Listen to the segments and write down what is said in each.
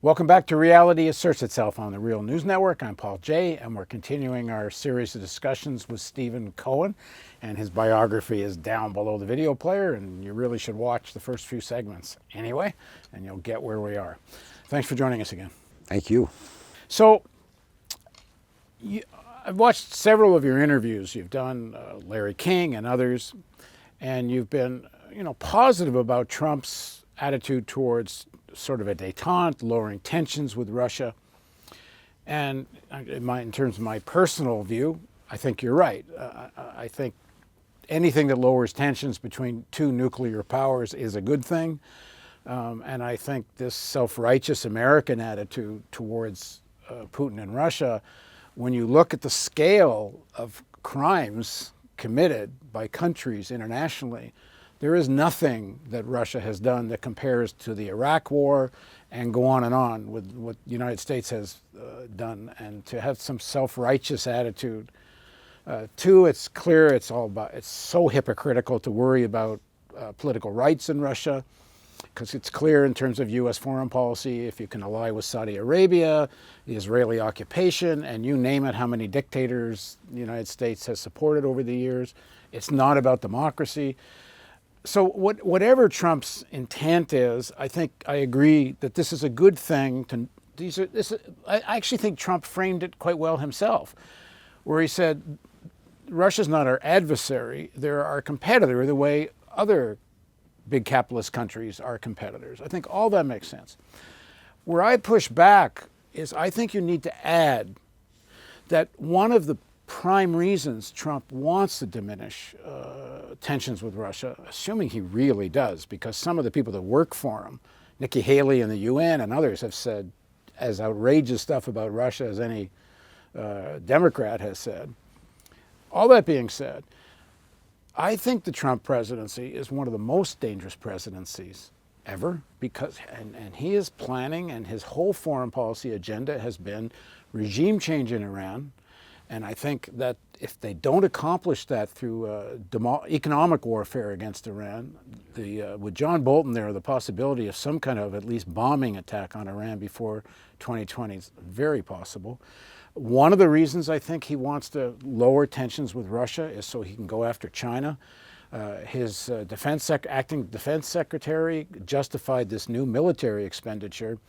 Welcome back to Reality Asserts Itself on the Real News Network. I'm Paul Jay, and we're continuing our series of discussions with Stephen Cohen, and his biography is down below the video player, and you really should watch the first few segments anyway, and you'll get where we are. Thanks for joining us again. Thank you. So, I've watched several of your interviews. You've done Larry King and others, and you've been, positive about Trump's attitude towards sort of a détente, lowering tensions with Russia. And in terms of my personal view, I think you're right. I think anything that lowers tensions between two nuclear powers is a good thing. And I think this self-righteous American attitude towards Putin and Russia, when you look at the scale of crimes committed by countries internationally, there is nothing that Russia has done that compares to the Iraq War, and go on with what the United States has done. And to have some self-righteous attitude. Two, it's clear it's so hypocritical to worry about political rights in Russia, because it's clear in terms of U.S. foreign policy, if you can ally with Saudi Arabia, the Israeli occupation, and you name it, how many dictators the United States has supported over the years, it's not about democracy. So whatever Trump's intent is, I think I agree that this is a good thing. I actually think Trump framed it quite well himself, where he said, Russia's not our adversary, they're our competitor, the way other big capitalist countries are competitors. I think all that makes sense. Where I push back is I think you need to add that one of the prime reasons Trump wants to diminish tensions with Russia, assuming he really does, because some of the people that work for him, Nikki Haley in the UN and others, have said as outrageous stuff about Russia as any Democrat has said. All that being said, I think the Trump presidency is one of the most dangerous presidencies ever, because and he is planning, and his whole foreign policy agenda has been regime change in Iran. And I think that if they don't accomplish that through economic warfare against Iran, with John Bolton there, the possibility of some kind of at least bombing attack on Iran before 2020 is very possible. One of the reasons I think he wants to lower tensions with Russia is so he can go after China. His acting defense secretary justified this new military expenditure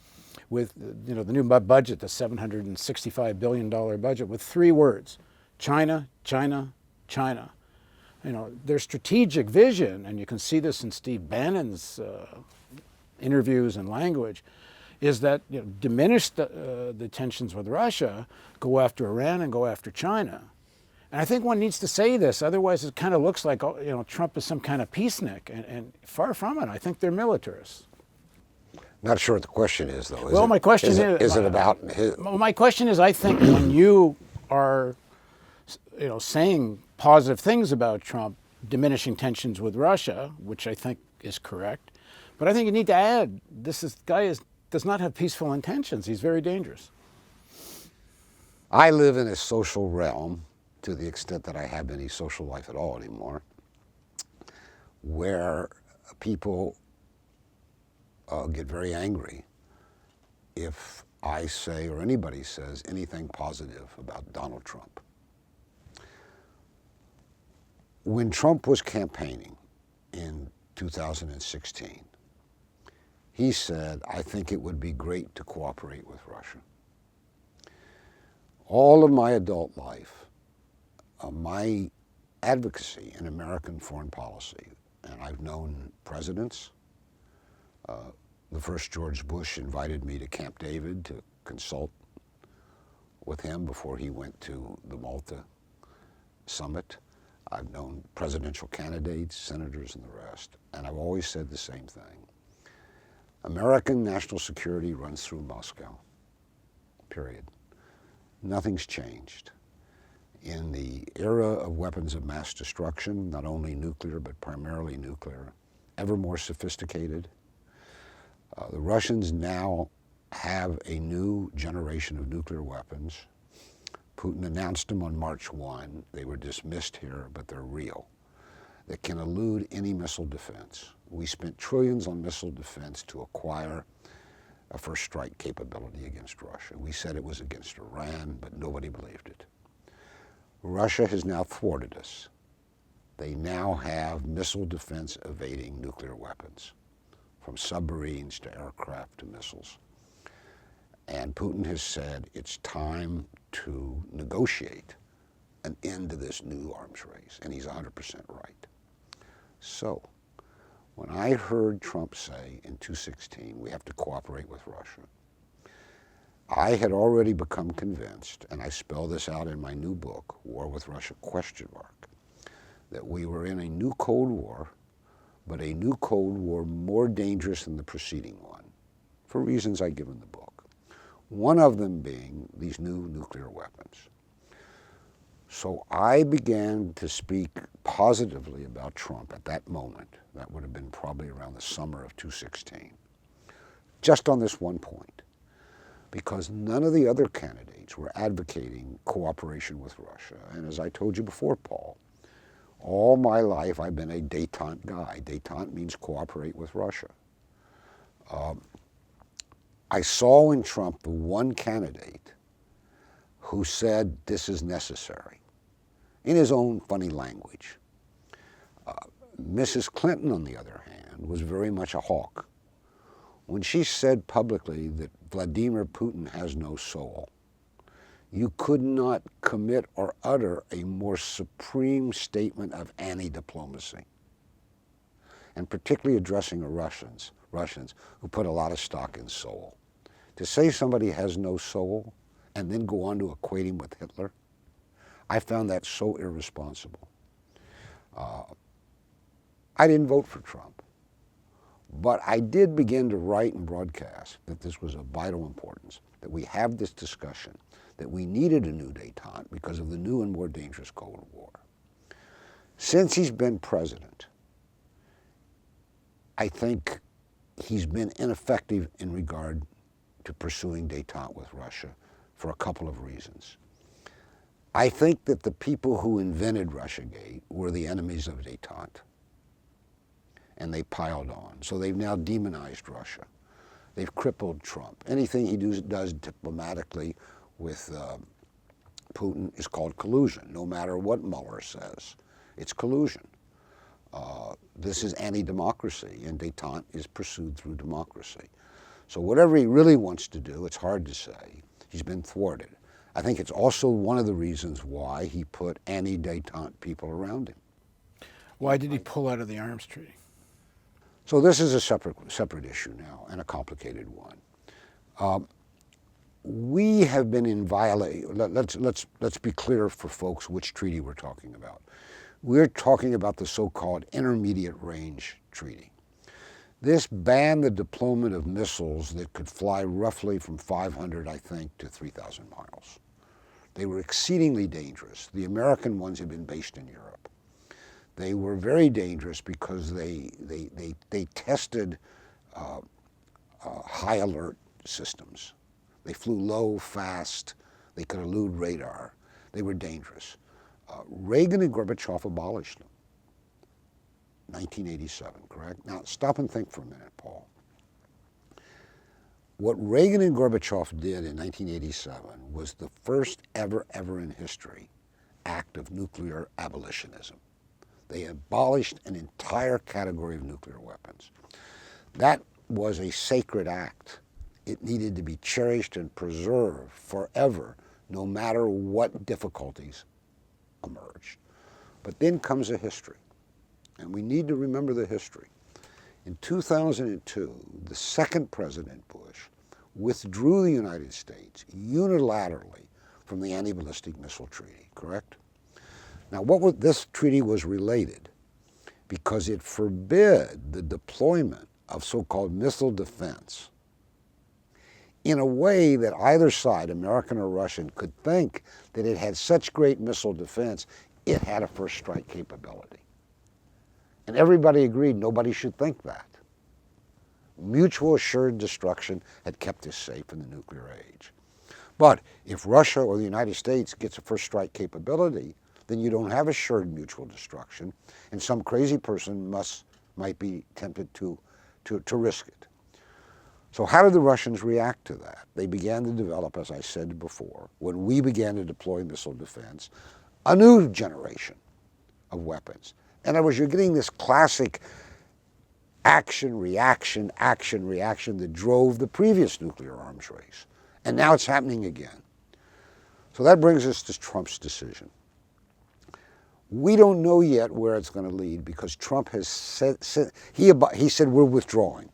with the new budget, the $765 billion budget, with three words: China, China, China. Their strategic vision, and you can see this in Steve Bannon's interviews and language, is that diminish the tensions with Russia, go after Iran and go after China. And I think one needs to say this, otherwise it kind of looks like Trump is some kind of peacenik, and far from it. I think they're militarists. Not sure what the question is, though. Well, my question is it about his? Well, my question is, I think when you are, saying positive things about Trump diminishing tensions with Russia, which I think is correct, but I think you need to add this guy does not have peaceful intentions. He's very dangerous. I live in a social realm, to the extent that I have any social life at all anymore, where people get very angry if I say, or anybody says, anything positive about Donald Trump. When Trump was campaigning in 2016, he said, I think it would be great to cooperate with Russia. All of my adult life, my advocacy in American foreign policy, and I've known presidents. The first George Bush invited me to Camp David to consult with him before he went to the Malta summit. I've known presidential candidates, senators, and the rest, and I've always said the same thing. American national security runs through Moscow, period. Nothing's changed. In the era of weapons of mass destruction, not only nuclear, but primarily nuclear, ever more sophisticated, the Russians now have a new generation of nuclear weapons. Putin announced them on March 1. They were dismissed here, but they're real. That can elude any missile defense. We spent trillions on missile defense to acquire a first strike capability against Russia. We said it was against Iran, but nobody believed it. Russia has now thwarted us. They now have missile defense evading nuclear weapons, from submarines to aircraft to missiles. And Putin has said it's time to negotiate an end to this new arms race, and he's 100% right. So, when I heard Trump say in 2016, we have to cooperate with Russia, I had already become convinced, and I spell this out in my new book, War with Russia, ? That we were in a new Cold War, but a new Cold War more dangerous than the preceding one, for reasons I give in the book. One of them being these new nuclear weapons. So I began to speak positively about Trump at that moment. That would have been probably around the summer of 2016, just on this one point, because none of the other candidates were advocating cooperation with Russia. And as I told you before, Paul, all my life I've been a détente guy. Détente means cooperate with Russia. I saw in Trump the one candidate who said this is necessary, in his own funny language. Mrs. Clinton, on the other hand, was very much a hawk. When she said publicly that Vladimir Putin has no soul, you could not commit or utter a more supreme statement of anti-diplomacy, and particularly addressing the Russians who put a lot of stock in soul. To say somebody has no soul and then go on to equate him with Hitler, I found that so irresponsible. I didn't vote for Trump, but I did begin to write and broadcast that this was of vital importance, that we have this discussion, that we needed a new détente because of the new and more dangerous Cold War. Since he's been president, I think he's been ineffective in regard to pursuing détente with Russia for a couple of reasons. I think that the people who invented Russiagate were the enemies of détente, and they piled on. So they've now demonized Russia. They've crippled Trump. Anything he does diplomatically with Putin is called collusion, no matter what Mueller says. It's collusion. This is anti-democracy, and détente is pursued through democracy. So whatever he really wants to do, it's hard to say. He's been thwarted. I think it's also one of the reasons why he put anti-détente people around him. Why did he pull out of the arms treaty? So this is a separate issue now, and a complicated one. We have been in violation. Let's be clear for folks which treaty we're talking about. We're talking about the so-called Intermediate Range Treaty. This banned the deployment of missiles that could fly roughly from 500, I think, to 3,000 miles. They were exceedingly dangerous. The American ones had been based in Europe. They were very dangerous because they tested high alert systems. They flew low, fast. They could elude radar. They were dangerous. Reagan and Gorbachev abolished them. 1987, correct? Now, stop and think for a minute, Paul. What Reagan and Gorbachev did in 1987 was the first ever in history act of nuclear abolitionism. They abolished an entire category of nuclear weapons. That was a sacred act. It needed to be cherished and preserved forever, no matter what difficulties emerged. But then comes a history, and we need to remember the history. In 2002, the second President Bush withdrew the United States unilaterally from the Anti-Ballistic Missile Treaty, correct? Now, this treaty was related because it forbid the deployment of so-called missile defense in a way that either side, American or Russian, could think that it had such great missile defense, it had a first strike capability. And everybody agreed nobody should think that. Mutual assured destruction had kept us safe in the nuclear age. But if Russia or the United States gets a first strike capability, then you don't have assured mutual destruction, and some crazy person might be tempted to risk it. So how did the Russians react to that? They began to develop, as I said before, when we began to deploy missile defense, a new generation of weapons. In other words, you're getting this classic action, reaction that drove the previous nuclear arms race. And now it's happening again. So that brings us to Trump's decision. We don't know yet where it's going to lead because Trump has said he said we're withdrawing.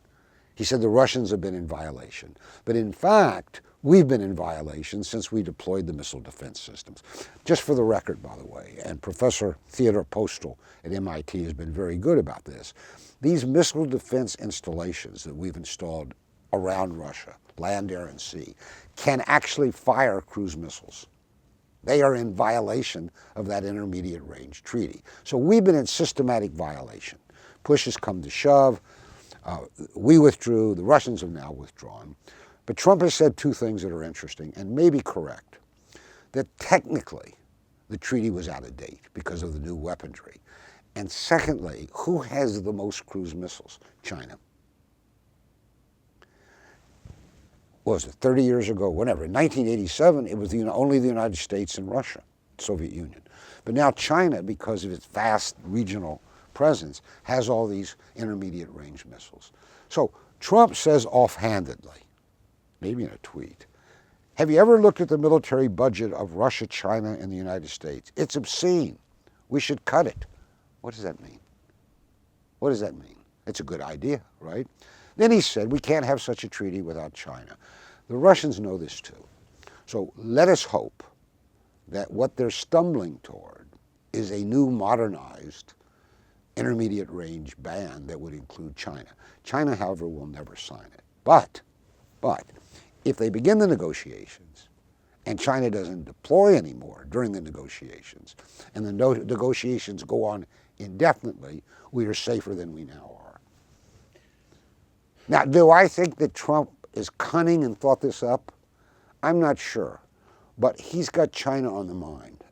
He said the Russians have been in violation. But in fact, we've been in violation since we deployed the missile defense systems. Just for the record, by the way, and Professor Theodore Postel at MIT has been very good about this. These missile defense installations that we've installed around Russia, land, air, and sea, can actually fire cruise missiles. They are in violation of that intermediate range treaty. So we've been in systematic violation. Push has come to shove. We withdrew. The Russians have now withdrawn. But Trump has said two things that are interesting and maybe correct. That technically the treaty was out of date because of the new weaponry. And secondly, who has the most cruise missiles? China. What was it, 30 years ago, whatever. In 1987, it was only the United States and Russia, Soviet Union. But now China, because of its vast regional presence, has all these intermediate range missiles. So Trump says offhandedly, maybe in a tweet, have you ever looked at the military budget of Russia, China, and the United States? It's obscene. We should cut it. What does that mean? What does that mean? It's a good idea, right? Then he said, we can't have such a treaty without China. The Russians know this too. So let us hope that what they're stumbling toward is a new modernized intermediate range ban that would include China. China, however, will never sign it. But if they begin the negotiations and China doesn't deploy anymore during the negotiations and the negotiations go on indefinitely, we are safer than we now are. Now, do I think that Trump is cunning and thought this up? I'm not sure. But he's got China on the mind.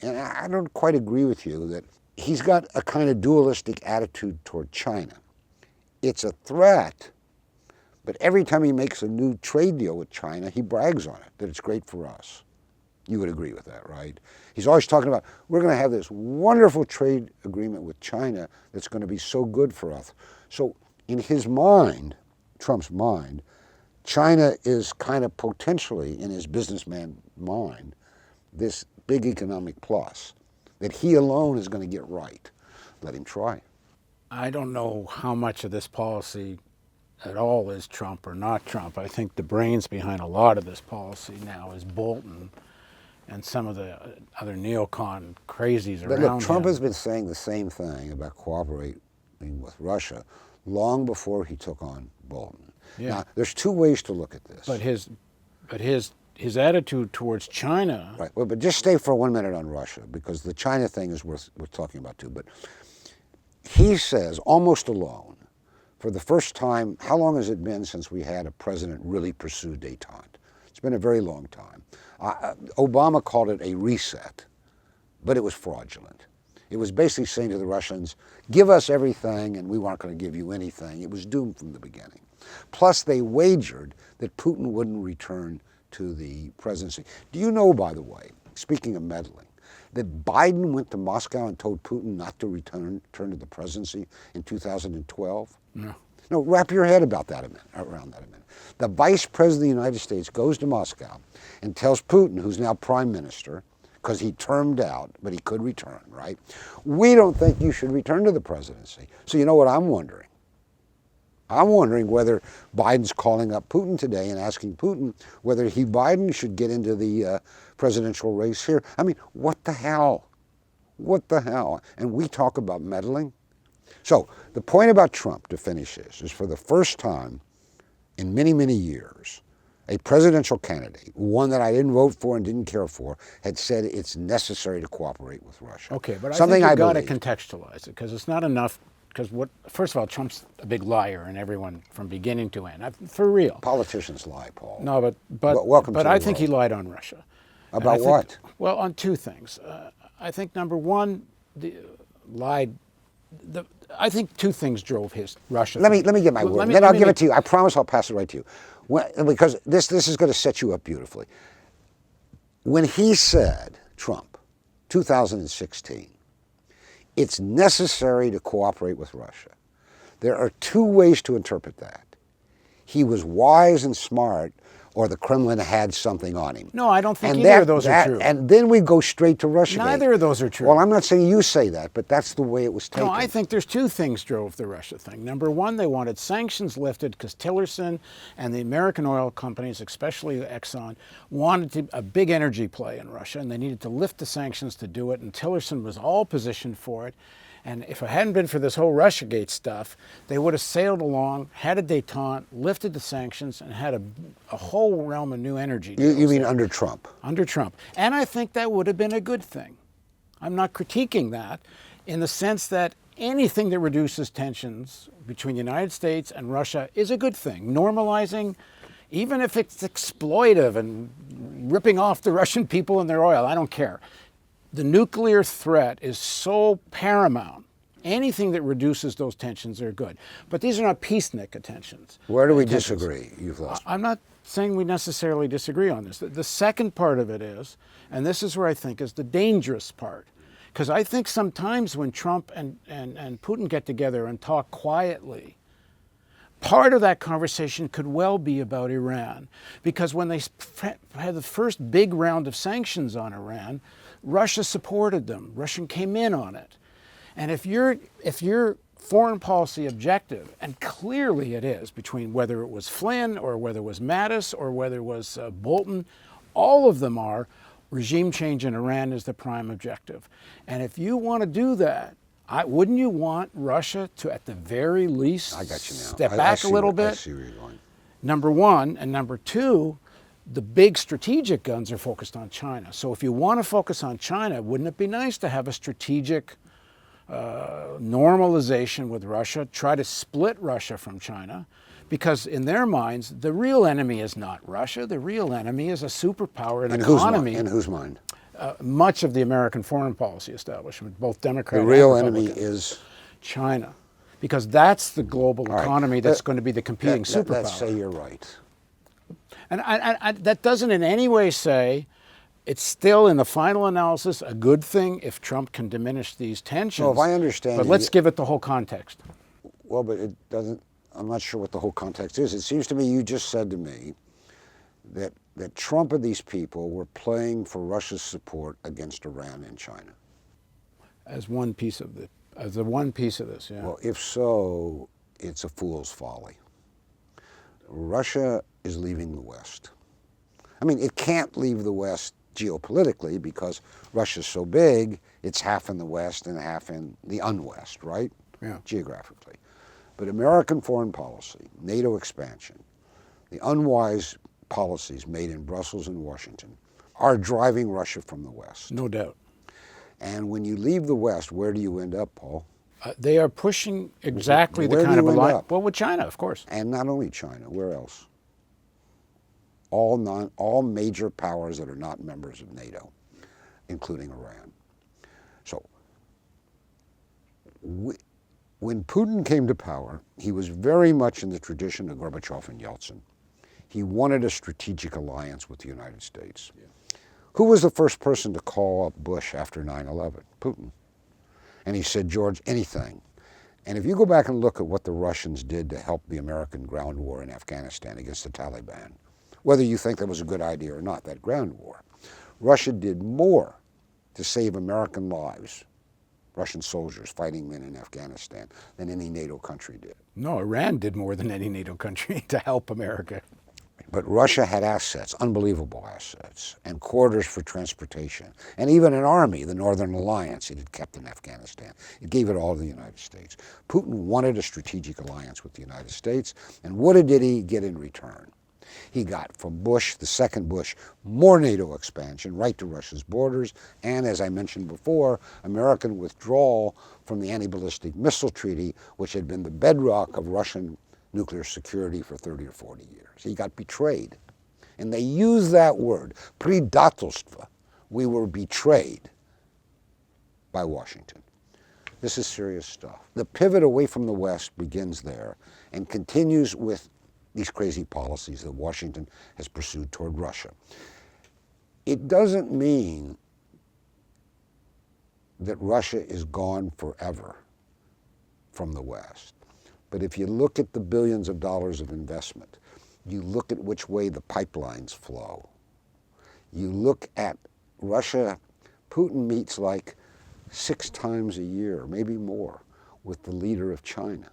And I don't quite agree with you that he's got a kind of dualistic attitude toward China. It's a threat, but every time he makes a new trade deal with China, he brags on it, that it's great for us. You would agree with that, right? He's always talking about, we're going to have this wonderful trade agreement with China that's going to be so good for us. So in his mind, Trump's mind, China is kind of potentially, in his businessman mind, this big economic plus that he alone is going to get right. Let him try. I don't know how much of this policy at all is Trump or not Trump. I think the brains behind a lot of this policy now is Bolton and some of the other neocon crazies around him. Look, Trump has been saying the same thing about cooperating with Russia long before he took on Bolton. Yeah. Now, there's two ways to look at this. But his attitude towards China. Right. Well, but just stay for 1 minute on Russia, because the China thing is worth talking about too. But he says, almost alone, for the first time, how long has it been since we had a president really pursue détente? It's been a very long time. Obama called it a reset, but it was fraudulent. It was basically saying to the Russians, give us everything and we weren't going to give you anything. It was doomed from the beginning. Plus, they wagered that Putin wouldn't return to the presidency. Do you know, by the way, speaking of meddling, that Biden went to Moscow and told Putin not to return to the presidency in 2012? No. No, wrap your head around that a minute. The vice president of the United States goes to Moscow and tells Putin, who's now prime minister, because he termed out, but he could return, right? We don't think you should return to the presidency. So you know what I'm wondering? I'm wondering whether Biden's calling up Putin today and asking Putin whether Biden should get into the presidential race here. I mean, what the hell? What the hell? And we talk about meddling. So the point about Trump, to finish this, is for the first time in many, many years, a presidential candidate, one that I didn't vote for and didn't care for, had said it's necessary to cooperate with Russia. Okay, but Something I think you've got to believe. contextualize it, because it's not enough. Because first of all, Trump's a big liar, and everyone from beginning to end, for real. Politicians lie, Paul. No, Welcome but to I the think he world. lied on Russia. About what? Well, on two things. I think number one, lied I think two things drove Russia. Let me get my word, then I'll give it to you. I promise I'll pass it right to you. Because this is going to set you up beautifully. When he said, Trump, 2016, it's necessary to cooperate with Russia, there are two ways to interpret that. He was wise and smart, or the Kremlin had something on him. No, I don't think either of those are true. And then we go straight to Russia. Neither of those are true. Well, I'm not saying you say that, but that's the way it was taken. No, I think there's two things drove the Russia thing. Number one, they wanted sanctions lifted because Tillerson and the American oil companies, especially Exxon, wanted a big energy play in Russia, and they needed to lift the sanctions to do it, and Tillerson was all positioned for it. And if it hadn't been for this whole Russiagate stuff, they would have sailed along, had a détente, lifted the sanctions, and had a whole realm of new energy. You mean under Trump? Under Trump. And I think that would have been a good thing. I'm not critiquing that in the sense that anything that reduces tensions between the United States and Russia is a good thing. Normalizing, even if it's exploitive and ripping off the Russian people and their oil, I don't care. The nuclear threat is so paramount. Anything that reduces those tensions are good. But these are not peacenik tensions. Where do we disagree? You've lost me. I'm not saying we necessarily disagree on this. The second part of it is, and this is where I think is the dangerous part, because I think sometimes when Trump and Putin get together and talk quietly, part of that conversation could well be about Iran. Because when they had the first big round of sanctions on Iran, Russia supported them. Russia came in on it. And if your foreign policy objective, and clearly it is, between whether it was Flynn or whether it was Mattis or whether it was Bolton, all of them are regime change in Iran is the prime objective. And if you want to do that, wouldn't you want Russia to, at the very least, I got you now. Step back a little bit? I see where you're going. Number one. And number two, the big strategic guns are focused on China. So if you want to focus on China, wouldn't it be nice to have a strategic normalization with Russia, try to split Russia from China? Because in their minds, the real enemy is not Russia. The real enemy is a superpower and economy. In whose mind? Much of the American foreign policy establishment, both Democrat and Republican. Republican. The real enemy is? China. Because that's the global economy that's going to be the competing superpower. Let's say you're right. And that doesn't in any way say it's still, in the final analysis, a good thing if Trump can diminish these tensions. Well, if I understand but let's give it the whole context. Well, but it doesn't. I'm not sure what the whole context is. It seems to me you just said to me that Trump and these people were playing for Russia's support against Iran and China. As one piece of this, yeah. Well, if so, it's a fool's folly. Russia is leaving the West. I mean, it can't leave the West geopolitically because Russia's so big, it's half in the West and half in the unwest, right? Yeah. Geographically. But American foreign policy, NATO expansion, the unwise policies made in Brussels and Washington are driving Russia from the West. No doubt. And when you leave the West, where do you end up, Paul? They are pushing exactly the Where kind do of you end alliance. up? Well, with China, of course. And not only China, where else? All major powers that are not members of NATO, including Iran. So, when Putin came to power, he was very much in the tradition of Gorbachev and Yeltsin. He wanted a strategic alliance with the United States. Yeah. Who was the first person to call up Bush after 9/11? Putin. And he said, George, anything. And if you go back and look at what the Russians did to help the American ground war in Afghanistan against the Taliban, whether you think that was a good idea or not, that ground war, Russia did more to save American lives, Russian soldiers, fighting men in Afghanistan, than any NATO country did. No, Iran did more than any NATO country to help America. But Russia had assets, unbelievable assets, and corridors for transportation, and even an army, the Northern Alliance, it had kept in Afghanistan. It gave it all to the United States. Putin wanted a strategic alliance with the United States, and what did he get in return? He got from Bush, the second Bush, more NATO expansion right to Russia's borders, and as I mentioned before, American withdrawal from the anti-ballistic missile treaty, which had been the bedrock of Russian nuclear security for 30 or 40 years. He got betrayed. And they use that word, предательство. We were betrayed by Washington. This is serious stuff. The pivot away from the West begins there and continues with these crazy policies that Washington has pursued toward Russia. It doesn't mean that Russia is gone forever from the West. But if you look at the billions of dollars of investment, you look at which way the pipelines flow, you look at Russia, Putin meets like 6 times a year, maybe more, with the leader of China.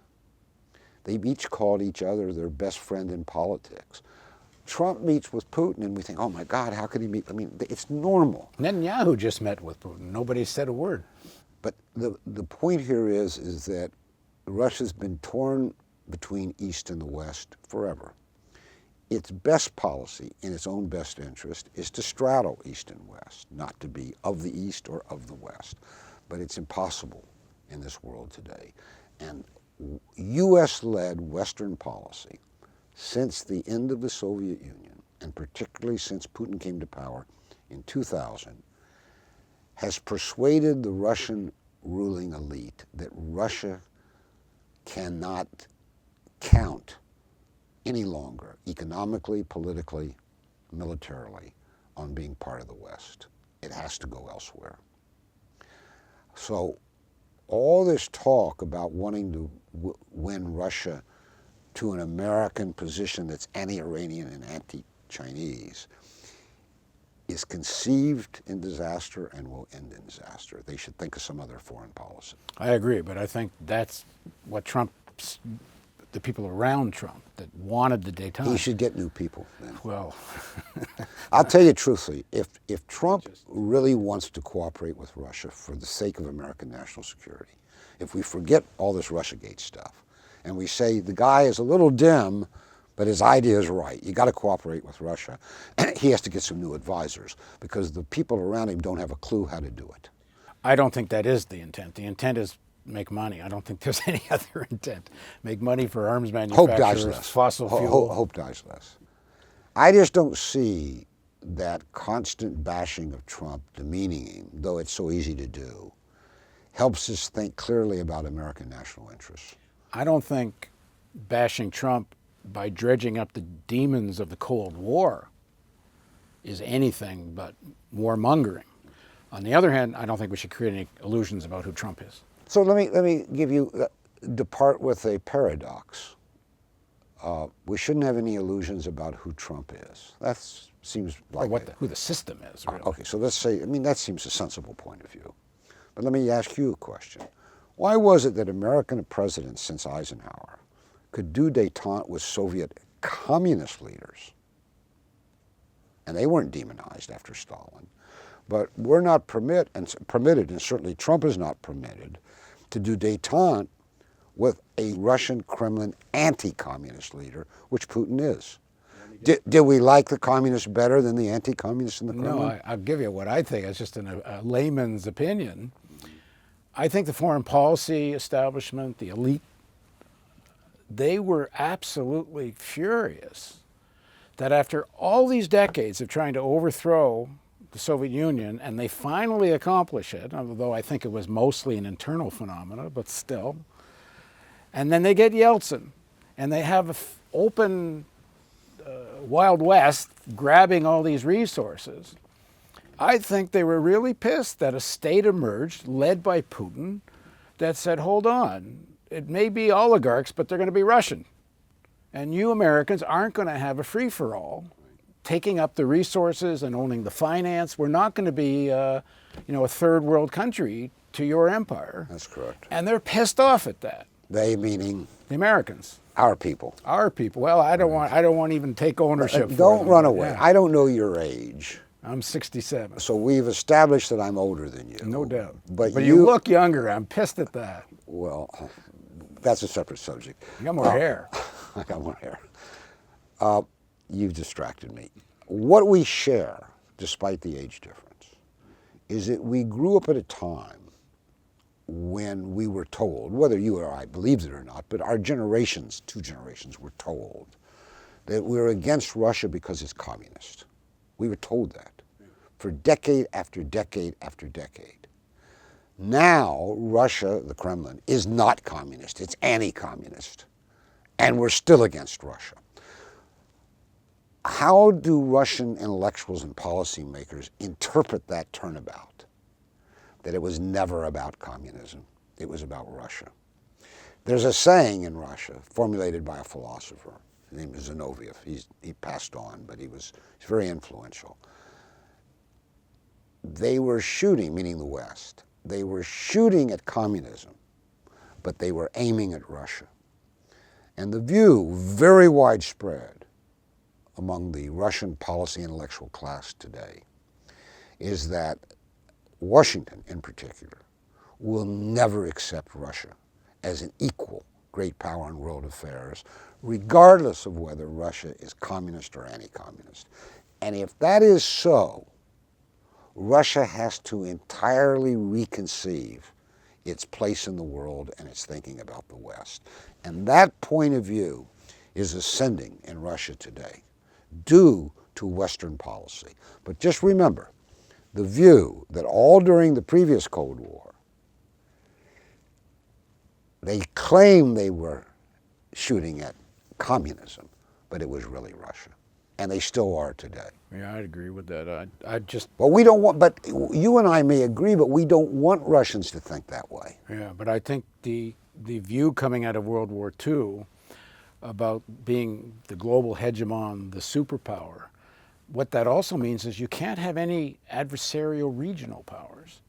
They've each called each other their best friend in politics. Trump meets with Putin and we think, oh my God, how could he meet? I mean, it's normal. Netanyahu just met with Putin. Nobody said a word. But the point here is that Russia's been torn between East and the West forever. Its best policy, in its own best interest, is to straddle East and West, not to be of the East or of the West. But it's impossible in this world today. And U.S.-led Western policy, since the end of the Soviet Union, and particularly since Putin came to power in 2000, has persuaded the Russian ruling elite that Russia cannot count any longer, economically, politically, militarily, on being part of the West. It has to go elsewhere. So all this talk about wanting to win Russia to an American position that's anti-Iranian and anti-Chinese is conceived in disaster and will end in disaster. They should think of some other foreign policy. I agree, but I think that's what the people around Trump that wanted the détente. He should get new people then. Well, I'll tell you truthfully, if Trump really wants to cooperate with Russia for the sake of American national security, if we forget all this Russiagate stuff and we say the guy is a little dim, but his idea is right, you got to cooperate with Russia, he has to get some new advisors because the people around him don't have a clue how to do it. I don't think that is the intent. The intent is make money. I don't think there's any other intent. Make money for arms manufacturers, Hope dies less. fossil fuel. Hope dies less. I just don't see that constant bashing of Trump, demeaning him, though it's so easy to do, helps us think clearly about American national interests. I don't think bashing Trump by dredging up the demons of the Cold War is anything but warmongering. On the other hand, I don't think we should create any illusions about who Trump is. So let me give you, depart with a paradox. We shouldn't have any illusions about who Trump is. That seems like who the system is, really. Okay, so let's say, that seems a sensible point of view. But let me ask you a question. Why was it that American presidents since Eisenhower could do détente with Soviet communist leaders? And they weren't demonized after Stalin. But we're not permitted, and certainly Trump is not permitted, to do détente with a Russian Kremlin anti-communist leader, which Putin is. Did we like the communists better than the anti-communists in the Kremlin? No, I'll give you what I think. It's just a layman's opinion. I think the foreign policy establishment, the elite, they were absolutely furious that after all these decades of trying to overthrow the Soviet Union, and they finally accomplish it, although I think it was mostly an internal phenomena, but still. And then they get Yeltsin, and they have an open Wild West grabbing all these resources. I think they were really pissed that a state emerged, led by Putin, that said, hold on, it may be oligarchs, but they're going to be Russian. And you Americans aren't going to have a free-for-all. Taking up the resources and owning the finance. We're not going to be, a third world country to your empire. That's correct. And they're pissed off at that. They meaning the Americans. our people. Our people. Well, I don't want to even take ownership. Don't run them. away. Yeah. I don't know your age. I'm 67. So we've established that I'm older than you. No doubt. But you look younger. I'm pissed at that. Well, that's a separate subject. You got more hair. I got more hair. You've distracted me. What we share, despite the age difference, is that we grew up at a time when we were told, whether you or I believed it or not, but our generations, 2 generations, were told that we were against Russia because it's communist. We were told that for decade after decade after decade. Now, Russia, the Kremlin, is not communist. It's anti-communist. And we're still against Russia. How do Russian intellectuals and policymakers interpret that turnabout? That it was never about communism. It was about Russia. There's a saying in Russia, formulated by a philosopher. His name is Zinoviev. He passed on, but he's very influential. They were shooting, meaning the West, they were shooting at communism, but they were aiming at Russia. And the view, very widespread among the Russian policy intellectual class today, is that Washington, in particular, will never accept Russia as an equal great power in world affairs, regardless of whether Russia is communist or anti-communist. And if that is so, Russia has to entirely reconceive its place in the world and its thinking about the West. And that point of view is ascending in Russia today, due to Western policy. But just remember, the view that all during the previous Cold War, they claimed they were shooting at communism, but it was really Russia. And they still are today. Yeah, I'd agree with that. I just... Well, we don't want, but you and I may agree, but we don't want Russians to think that way. Yeah, but I think the view coming out of World War II about being the global hegemon, the superpower, what that also means is you can't have any adversarial regional powers.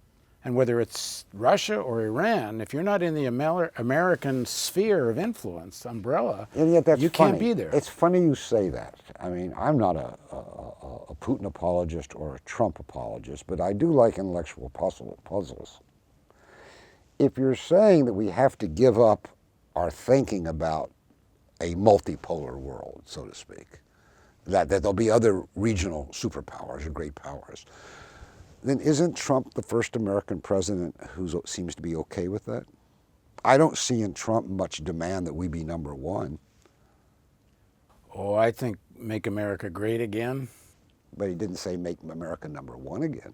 And whether it's Russia or Iran, if you're not in the American sphere of influence, umbrella, and yet that's you funny. can't be there. It's funny you say that. I mean, I'm not a Putin apologist or a Trump apologist, but I do like intellectual puzzles. If you're saying that we have to give up our thinking about a multipolar world, so to speak, that there'll be other regional superpowers or great powers, then isn't Trump the first American president who seems to be okay with that? I don't see in Trump much demand that we be number one. Oh, I think make America great again. But he didn't say make America number one again.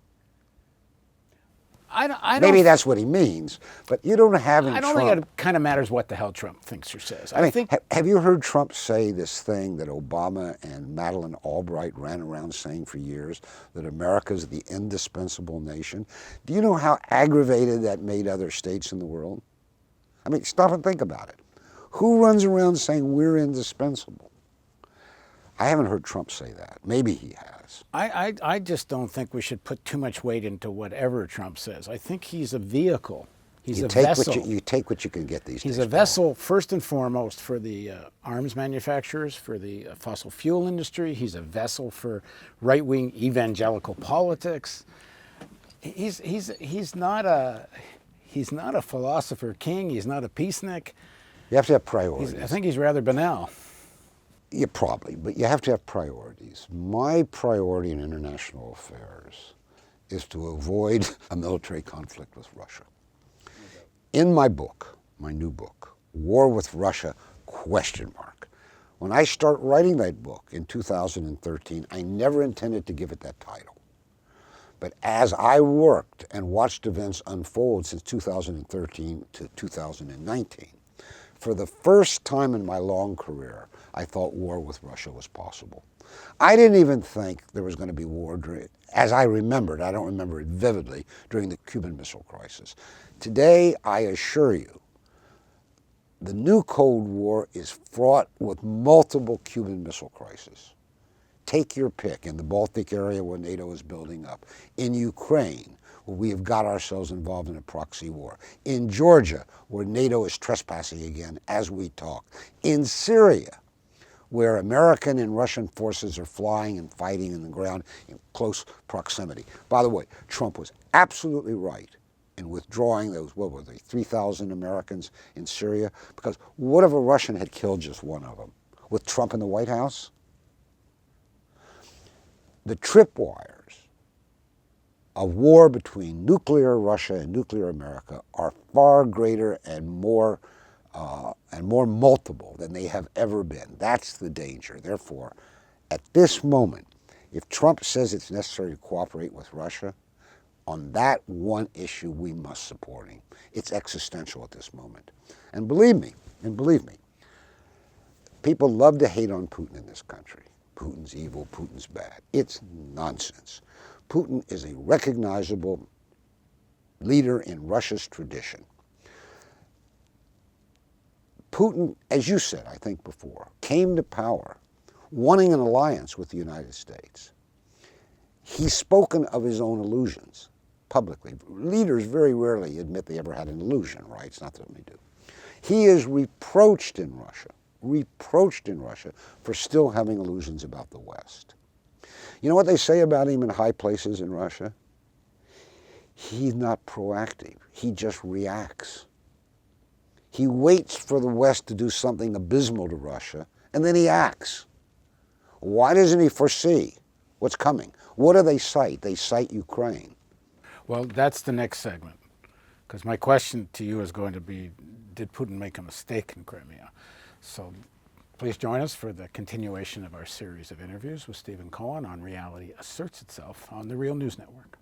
I don't Maybe that's what he means, but you don't have in I don't Trump... think it kind of matters what the hell Trump thinks or says. I mean, think have you heard Trump say this thing that Obama and Madeleine Albright ran around saying for years, that America's the indispensable nation? Do you know how aggravated that made other states in the world? I mean, stop and think about it. Who runs around saying we're indispensable? I haven't heard Trump say that. Maybe he has. I just don't think we should put too much weight into whatever Trump says. I think he's a vehicle. He's a vessel. You take what you can get these days. He's a vessel, first and foremost, for the arms manufacturers, for the fossil fuel industry. He's a vessel for right-wing evangelical politics. He's not a philosopher king. He's not a peacenik. You have to have priorities. I think he's rather banal. Yeah, probably, but you have to have priorities. My priority in international affairs is to avoid a military conflict with Russia. In my book, my new book, War with Russia, ? When I start writing that book in 2013, I never intended to give it that title. But as I worked and watched events unfold since 2013 to 2019, for the first time in my long career, I thought war with Russia was possible. I didn't even think there was going to be war during, as I remembered, I don't remember it vividly, during the Cuban Missile Crisis. Today, I assure you, the new Cold War is fraught with multiple Cuban Missile Crises. Take your pick. In the Baltic area where NATO is building up. In Ukraine, where we have got ourselves involved in a proxy war. In Georgia, where NATO is trespassing again as we talk. In Syria, where American and Russian forces are flying and fighting in the ground in close proximity. By the way, Trump was absolutely right in withdrawing those, what were they, 3,000 Americans in Syria? Because what if a Russian had killed just one of them? With Trump in the White House? The tripwires of war between nuclear Russia and nuclear America are far greater and more multiple than they have ever been. That's the danger. Therefore, at this moment, if Trump says it's necessary to cooperate with Russia, On that one issue, we must support him. It's existential at this moment. And believe me, people love to hate on Putin in this country. Putin's evil, Putin's bad. It's nonsense. Putin is a recognizable leader in Russia's tradition. Putin, as you said, I think before, came to power wanting an alliance with the United States. He's spoken of his own illusions publicly. Leaders very rarely admit they ever had an illusion, right? It's not something they do. He is reproached in Russia for still having illusions about the West. You know what they say about him in high places in Russia? He's not proactive. He just reacts. He waits for the West to do something abysmal to Russia, and then he acts. Why doesn't he foresee what's coming? What do they cite? They cite Ukraine. Well, that's the next segment, because my question to you is going to be, did Putin make a mistake in Crimea? So please join us for the continuation of our series of interviews with Stephen Cohen on Reality Asserts Itself on the Real News Network.